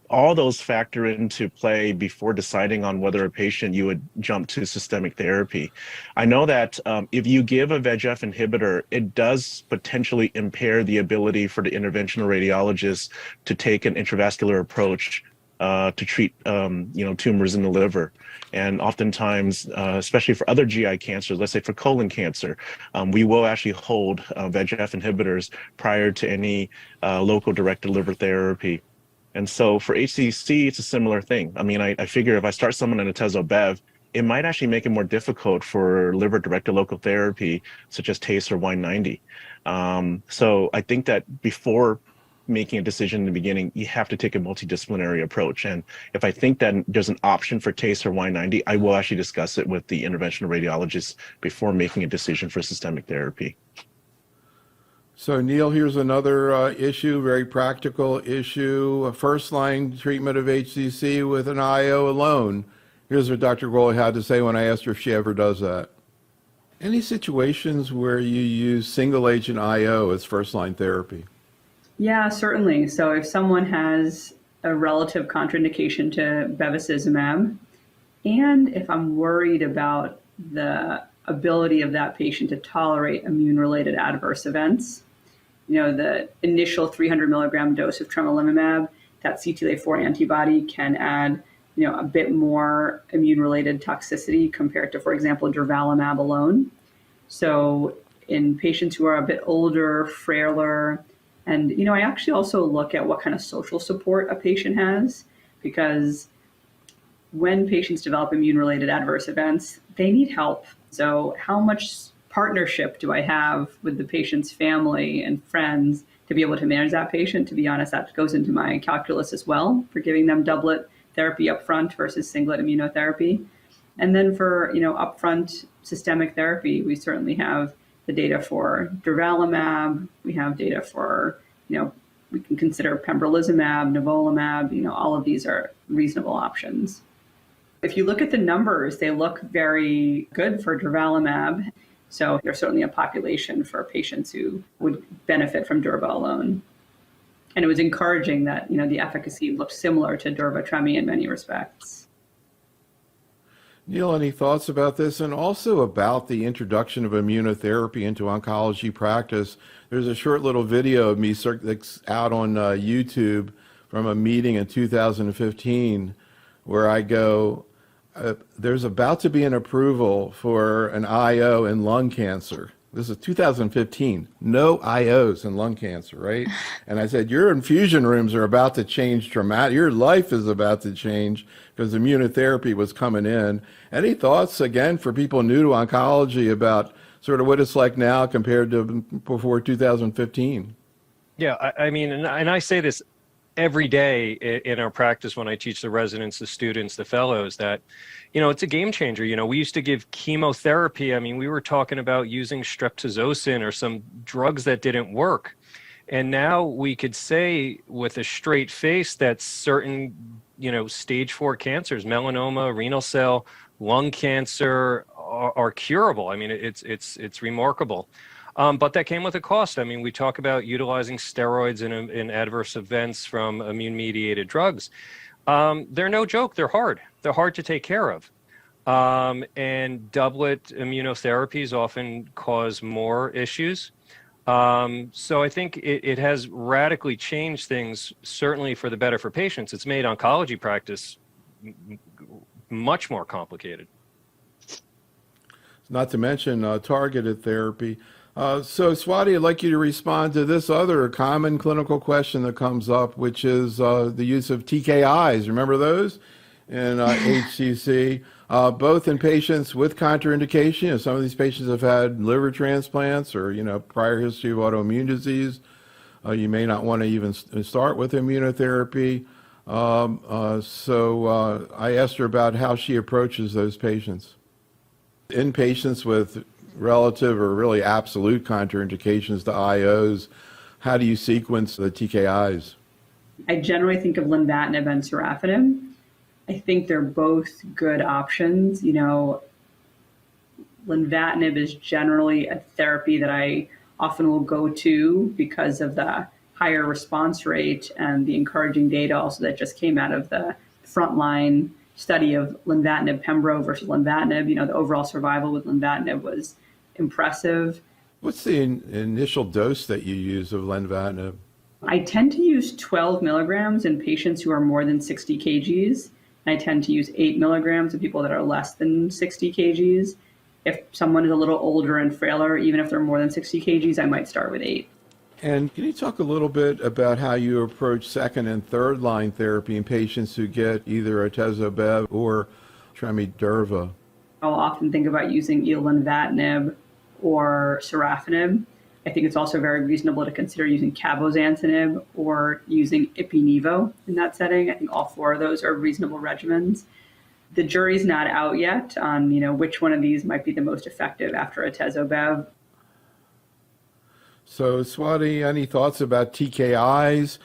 All those factor into play before deciding on whether a patient you would jump to systemic therapy. I know that if you give a VEGF inhibitor, it does potentially impair the ability for the interventional radiologist to take an intravascular approach to treat tumors in the liver. And oftentimes, especially for other GI cancers, let's say for colon cancer, we will actually hold VEGF inhibitors prior to any local directed liver therapy. And so for HCC, it's a similar thing. I mean, I figure if I start someone on Atezolizumab, it might actually make it more difficult for liver-directed local therapy, such as TACE or Y90. So I think that before making a decision in the beginning, you have to take a multidisciplinary approach. And if I think that there's an option for TACE or Y90, I will actually discuss it with the interventional radiologist before making a decision for systemic therapy. So Neil, here's another issue, very practical issue, a first-line treatment of HCC with an IO alone. Here's what Dr. Goyal had to say when I asked her if she ever does that. Any situations where you use single-agent IO as first-line therapy? Yeah, certainly. So if someone has a relative contraindication to bevacizumab, and if I'm worried about the ability of that patient to tolerate immune-related adverse events, the initial 300 milligram dose of tremelimumab, that CTLA-4 antibody can add, a bit more immune-related toxicity compared to, for example, durvalumab alone. So in patients who are a bit older, frailer, and, I actually also look at what kind of social support a patient has, because when patients develop immune-related adverse events, they need help. So how much partnership do I have with the patient's family and friends to be able to manage that patient? To be honest, that goes into my calculus as well for giving them doublet therapy upfront versus singlet immunotherapy. And then for, upfront systemic therapy, we certainly have the data for durvalumab. We have data for, we can consider pembrolizumab, nivolumab, all of these are reasonable options. If you look at the numbers, they look very good for durvalumab. So there's certainly a population for patients who would benefit from durva alone. And it was encouraging that, the efficacy looked similar to durva-tremi in many respects. Neil, any thoughts about this? And also about the introduction of immunotherapy into oncology practice. There's a short little video of me that's out on YouTube from a meeting in 2015 where I go, there's about to be an approval for an IO in lung cancer. This is 2015. No IOs in lung cancer, right? And I said, your infusion rooms are about to change dramatically. Your life is about to change because immunotherapy was coming in. Any thoughts, again, for people new to oncology about sort of what it's like now compared to before 2015? Yeah, I mean, and I say this every day in our practice when I teach the residents, the students, the fellows, that, it's a game changer. We used to give chemotherapy. I mean, we were talking about using streptozocin or some drugs that didn't work. And now we could say with a straight face that certain, stage 4 cancers, melanoma, renal cell, lung cancer are curable. I mean, it's remarkable. But that came with a cost. I mean, we talk about utilizing steroids in adverse events from immune-mediated drugs. They're no joke. They're hard. They're hard to take care of. And doublet immunotherapies often cause more issues. So I think it has radically changed things, certainly for the better for patients. It's made oncology practice much more complicated. Not to mention targeted therapy. So Swati, I'd like you to respond to this other common clinical question that comes up, which is the use of TKIs. Remember those in HCC, both in patients with contraindication. Some of these patients have had liver transplants or, prior history of autoimmune disease. You may not want to even start with immunotherapy. So I asked her about how she approaches those patients. In patients with relative or really absolute contraindications to IOs, how do you sequence the TKIs? I generally think of lenvatinib and sorafenib. I think they're both good options. Lenvatinib is generally a therapy that I often will go to because of the higher response rate and the encouraging data also that just came out of the frontline study of lenvatinib pembro versus lenvatinib. The overall survival with lenvatinib was impressive. What's the initial dose that you use of lenvatinib? I tend to use 12 milligrams in patients who are more than 60 kgs. And I tend to use 8 milligrams in people that are less than 60 kgs. If someone is a little older and frailer, even if they're more than 60 kgs, I might start with 8. And can you talk a little bit about how you approach second and third line therapy in patients who get either Atezolizumab or Tremi-Durva? I'll often think about using lenvatinib or sorafenib. I think it's also very reasonable to consider using cabozantinib or using ipi-nivo in that setting. I think all four of those are reasonable regimens. The jury's not out yet on, which one of these might be the most effective after Atezo-Bev. So, Swati, any thoughts about TKIs?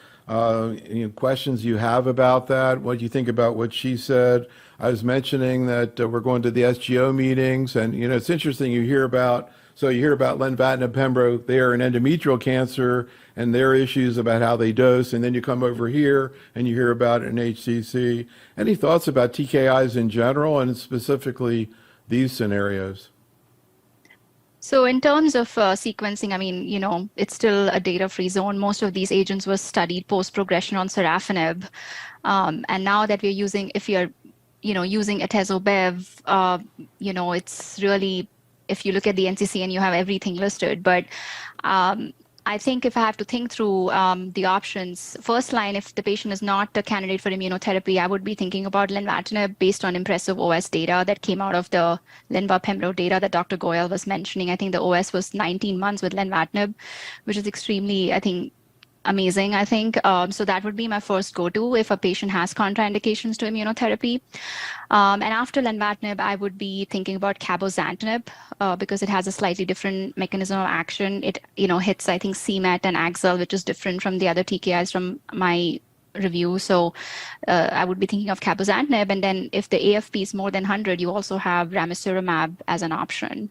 Questions you have about that? What do you think about what she said? I was mentioning that we're going to the SGO meetings, and it's interesting. You hear about lenvatinib, pembro there in endometrial cancer and their issues about how they dose, and then you come over here and you hear about it in HCC. Any thoughts about TKIs in general and specifically these scenarios? So in terms of sequencing, I mean, it's still a data-free zone. Most of these agents were studied post-progression on sorafenib. And now that we're using, if you're, using Atezo-Bev, it's really, if you look at the NCCN, you have everything listed. But I think if I have to think through the options, first line, if the patient is not a candidate for immunotherapy, I would be thinking about lenvatinib based on impressive OS data that came out of the lenva-pembro data that Dr. Goyal was mentioning. I think the OS was 19 months with lenvatinib, which is extremely, amazing, I think. So that would be my first go-to if a patient has contraindications to immunotherapy. And after lenvatinib, I would be thinking about cabozantinib because it has a slightly different mechanism of action. It, hits, I think, CMET and AXL, which is different from the other TKIs from my review. So I would be thinking of cabozantinib. And then if the AFP is more than 100, you also have ramucirumab as an option.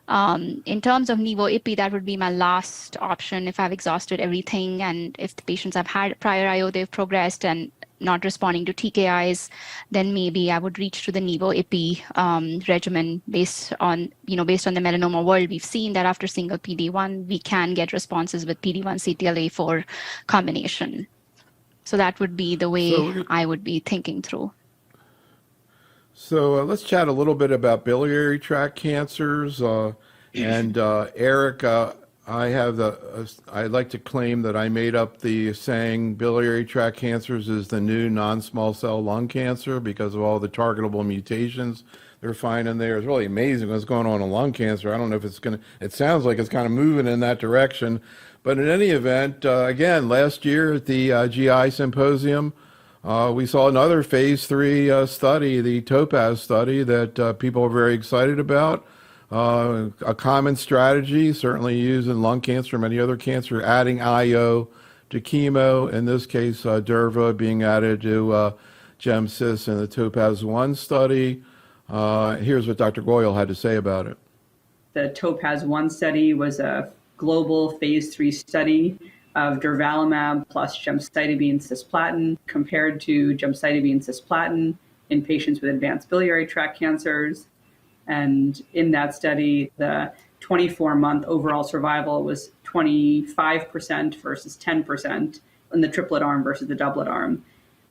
In terms of nivo-ipi, that would be my last option if I've exhausted everything, and if the patients have had prior IO, they've progressed and not responding to TKIs, then maybe I would reach to the nivo-ipi regimen based on the melanoma world. We've seen that after single PD-1, we can get responses with PD-1 CTLA-4 combination. So that would be the way I would be thinking through. So let's chat a little bit about biliary tract cancers. And Eric, I'd like to claim that I made up the saying biliary tract cancers is the new non-small cell lung cancer because of all the targetable mutations they're finding there. It's really amazing what's going on in lung cancer. I don't know if it sounds like it's kind of moving in that direction. But in any event, again, last year at the GI Symposium, we saw another phase 3 study, the TOPAZ study, that people are very excited about. A common strategy, certainly used in lung cancer, many other cancer, adding IO to chemo. In this case, durva being added to GemCis in the TOPAZ-1 study. Here's what Dr. Goyal had to say about it. The TOPAZ-1 study was a global phase 3 study of durvalumab plus gemcitabine cisplatin compared to gemcitabine cisplatin in patients with advanced biliary tract cancers. And in that study, the 24-month overall survival was 25% versus 10% in the triplet arm versus the doublet arm.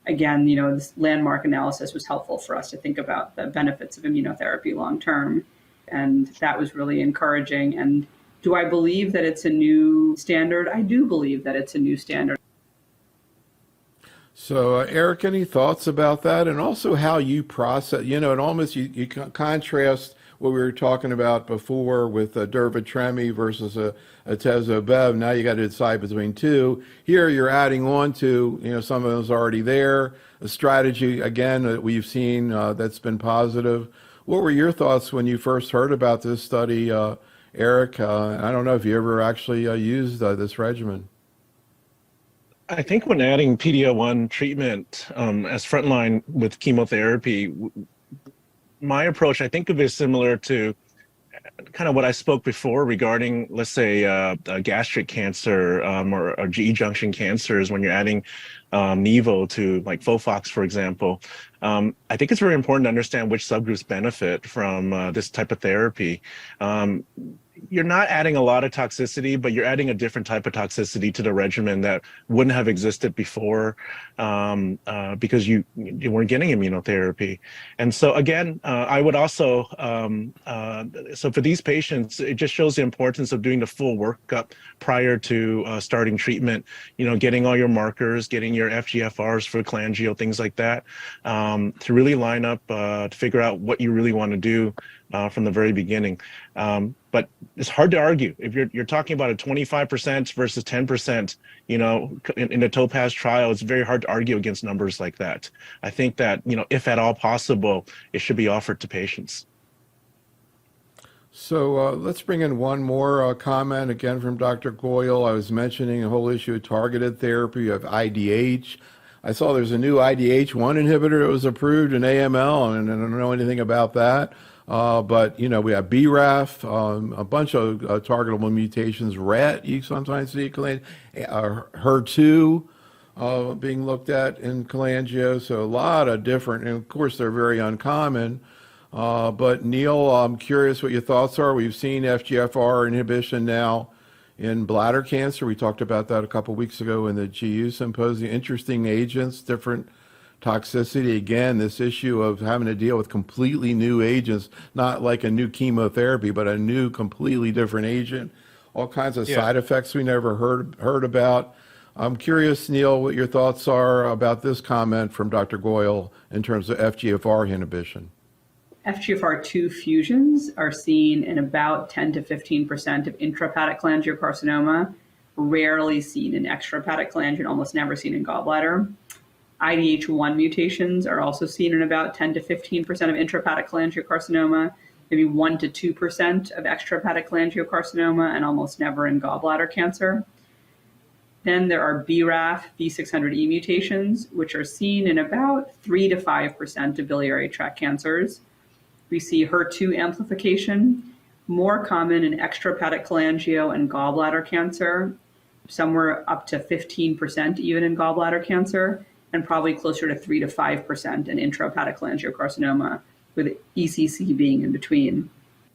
Again, this landmark analysis was helpful for us to think about the benefits of immunotherapy long term. And that was really encouraging. And do I believe that it's a new standard? I do believe that it's a new standard. So, Eric, any thoughts about that? And also how you process, and almost you contrast what we were talking about before with durva-tremi versus Atezo-Bev. Now you got to decide between two. Here you're adding on to, some of those already there. A strategy, again, that we've seen that's been positive. What were your thoughts when you first heard about this study, Eric? I don't know if you ever actually used this regimen. I think when adding PD-L1 treatment as frontline with chemotherapy, my approach, I think of it similar to kind of what I spoke before regarding, let's say, gastric cancer or GE junction cancers when you're adding Nivo to like FOLFOX, for example. I think it's very important to understand which subgroups benefit from this type of therapy. You're not adding a lot of toxicity, but you're adding a different type of toxicity to the regimen that wouldn't have existed before because you weren't getting immunotherapy. And so again, I would also, so for these patients, it just shows the importance of doing the full workup prior to starting treatment, getting all your markers, getting your FGFRs for cholangio, things like that. to really line up to figure out what you really want to do from the very beginning. But it's hard to argue if you're talking about a 25% versus 10%. In the Topaz trial, it's very hard to argue against numbers like that. I think that if at all possible, it should be offered to patients. So let's bring in one more comment again from Dr. Goyal. I was mentioning the whole issue of targeted therapy of IDH. I saw there's a new IDH1 inhibitor that was approved in AML, and I don't know anything about that. But we have BRAF, a bunch of targetable mutations, RET, you sometimes see HER2 being looked at in cholangio. So a lot of different, and of course they're very uncommon. But Neil, I'm curious what your thoughts are. We've seen FGFR inhibition now in bladder cancer. We talked about that a couple weeks ago in the GU symposium. Interesting agents, different toxicity. Again, this issue of having to deal with completely new agents, not like a new chemotherapy, but a new completely different agent. All kinds of side effects we never heard about. I'm curious, Neil, what your thoughts are about this comment from Dr. Goyal in terms of FGFR inhibition. FGFR2 fusions are seen in about 10 to 15% of intrahepatic cholangiocarcinoma, rarely seen in extrahepatic cholangio, almost never seen in gallbladder. IDH1 mutations are also seen in about 10 to 15% of intrahepatic cholangiocarcinoma, maybe 1 to 2% of extrahepatic cholangiocarcinoma, and almost never in gallbladder cancer. Then there are BRAF V600E mutations, which are seen in about 3 to 5% of biliary tract cancers. We see HER2 amplification, more common in extrahepatic cholangio and gallbladder cancer, somewhere up to 15% even in gallbladder cancer, and probably closer to 3 to 5% in intrahepatic cholangiocarcinoma, with ECC being in between.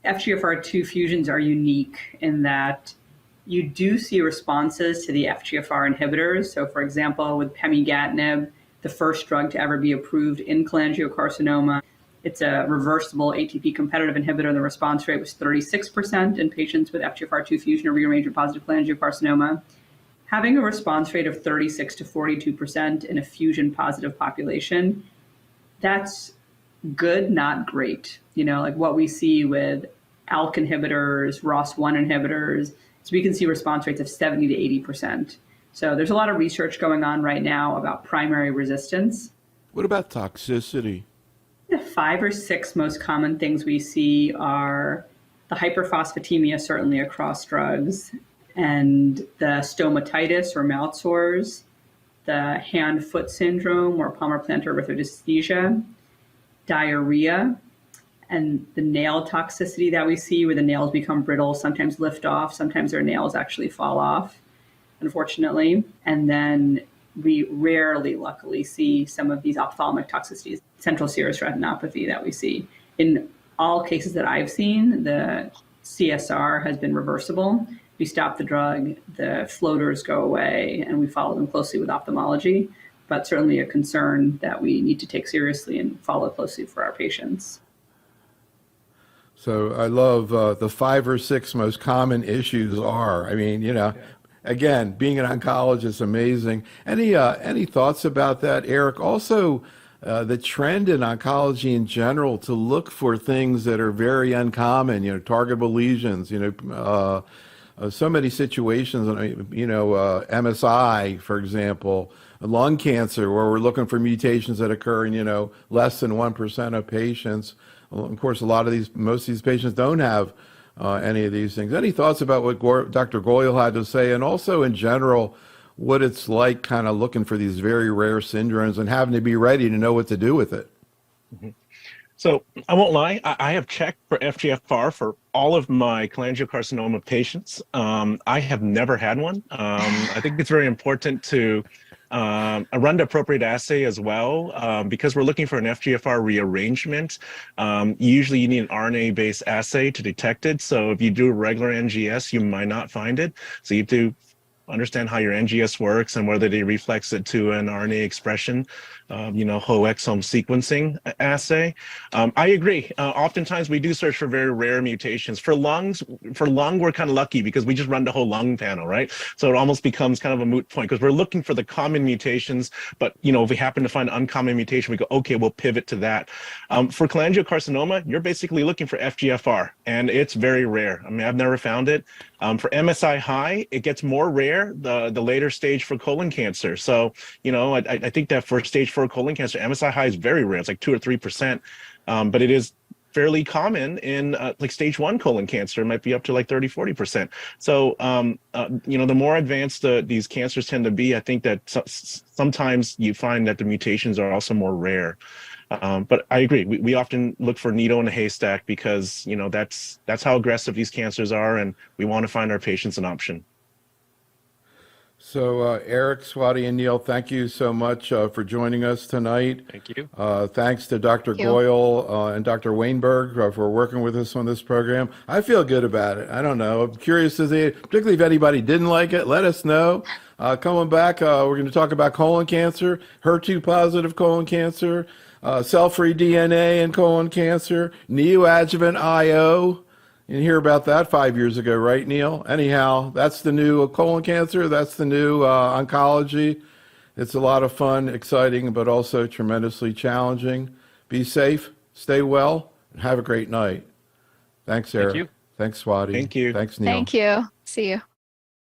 FGFR2 fusions are unique in that you do see responses to the FGFR inhibitors. So for example, with pemigatinib, the first drug to ever be approved in cholangiocarcinoma, it's a reversible ATP competitive inhibitor. The response rate was 36% in patients with FGFR2 fusion or rearrangement positive cholangiocarcinoma. Having a response rate of 36 to 42% in a fusion positive population, that's good, not great. Like what we see with ALK inhibitors, ROS1 inhibitors. So we can see response rates of 70 to 80%. So there's a lot of research going on right now about primary resistance. What about toxicity? The 5 or 6 most common things we see are the hyperphosphatemia, certainly across drugs, and the stomatitis or mouth sores, the hand-foot syndrome or palmar-plantar erythrodysesthesia, diarrhea, and the nail toxicity that we see where the nails become brittle, sometimes lift off, sometimes their nails actually fall off, unfortunately. And then we rarely, luckily, see some of these ophthalmic toxicities, central serous retinopathy that we see. In all cases that I've seen, the CSR has been reversible. We stop the drug, the floaters go away, and we follow them closely with ophthalmology, but certainly a concern that we need to take seriously and follow closely for our patients. So I love the 5 or 6 most common issues are. I mean, again, being an oncologist, amazing. Any thoughts about that, Eric? Also, the trend in oncology in general to look for things that are very uncommon, targetable lesions, so many situations, MSI, for example, lung cancer, where we're looking for mutations that occur in, less than 1% of patients. Well, of course, most of these patients don't have any of these things. Any thoughts about what Dr. Goyal had to say, and also in general, what it's like kind of looking for these very rare syndromes and having to be ready to know what to do with it? Mm-hmm. So I won't lie, I have checked for FGFR for all of my cholangiocarcinoma patients. I have never had one. I think it's very important to run the appropriate assay as well, because we're looking for an FGFR rearrangement. Usually you need an RNA-based assay to detect it. So if you do a regular NGS, you might not find it. So you have to understand how your NGS works and whether they reflex it to an RNA expression, whole exome sequencing assay. I agree. Oftentimes we do search for very rare mutations. For lung, we're kind of lucky because we just run the whole lung panel, right? So it almost becomes kind of a moot point because we're looking for the common mutations, but if we happen to find an uncommon mutation, we go, okay, we'll pivot to that. For cholangiocarcinoma, you're basically looking for FGFR, and it's very rare. I mean, I've never found it. For MSI high, it gets more rare the later stage for colon cancer. So, I think that for stage 4 colon cancer, MSI high is very rare. It's like 2 or 3%, but it is fairly common in like stage 1 colon cancer. It might be up to like 30-40%. So, the more advanced these cancers tend to be, I think that sometimes you find that the mutations are also more rare. But I agree. We often look for needle in a haystack because that's how aggressive these cancers are, and we want to find our patients an option. So Eric, Swati, and Neil, thank you so much for joining us tonight. Thank you. Thanks to Dr. Thank you. Goyal and Dr. Wainberg for working with us on this program. I feel good about it. I don't know. I'm curious to see, particularly if anybody didn't like it, let us know. Coming back, we're going to talk about colon cancer, HER2-positive colon cancer, cell-free DNA in colon cancer, neoadjuvant IO. You didn't hear about that 5 years ago, right, Neil? Anyhow, that's the new colon cancer. That's the new oncology. It's a lot of fun, exciting, but also tremendously challenging. Be safe, stay well, and have a great night. Thanks, Eric. Thank you. Thanks, Swati. Thank you. Thanks, Neil. Thank you. See you.